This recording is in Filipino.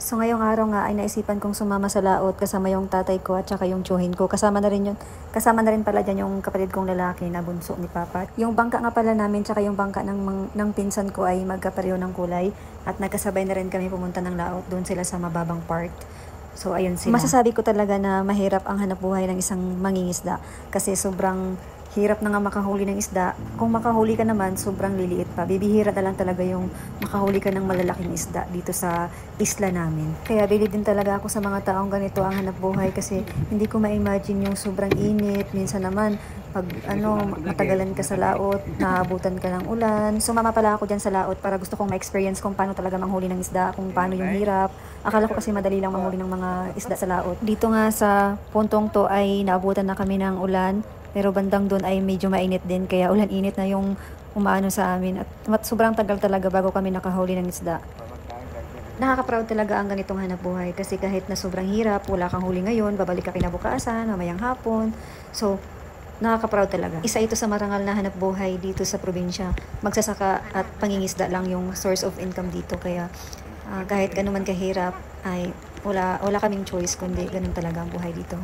So ngayong araw nga ay naisipan kong sumama sa laot kasama yung tatay ko at saka yung tsuhin ko. Kasama na rin pala dyan yung kapatid kong lalaki na bunso ni Papa. Yung bangka nga pala namin tsaka yung bangka ng pinsan ko ay magkapareho ng kulay. At nagkasabay na rin kami pumunta ng laot. Doon sila sa mababang part. So ayun sila. Masasabi ko talaga na mahirap ang hanap buhay ng isang mangingisda. Kasi sobrang hirap na nga makahuli ng isda. Kung makahuli ka naman, sobrang liliit pa. Bibihira na lang talaga yung makahuli ka ng malalaking isda dito sa isla namin. Kaya bilib din talaga ako sa mga taong ganito ang hanap buhay kasi hindi ko ma-imagine yung sobrang init. Minsan naman, pag matagalan ka sa laot, naabutan ka ng ulan. Sumama pala ako dyan sa laot para gusto kong ma-experience kung paano talaga manghuli ng isda, kung paano yung hirap. Akala ko kasi madali lang manghuli ng mga isda sa laot. Dito nga sa puntong to ay naabutan na kami ng ulan. Pero bandang doon ay medyo mainit din, kaya ulan-init na yung umaano sa amin. At sobrang tagal talaga bago kami nakahuli ng isda. Nakaka-proud talaga ang ganitong hanap buhay kasi kahit na sobrang hirap, wala kang huli ngayon, babalik ka kinabukasan, mamayang hapon. So, nakaka-proud talaga. Isa ito sa marangal na hanap buhay dito sa probinsya. Magsasaka at pangingisda lang yung source of income dito. Kaya kahit ganuman kahirap, ay wala kaming choice kundi ganun talaga ang buhay dito.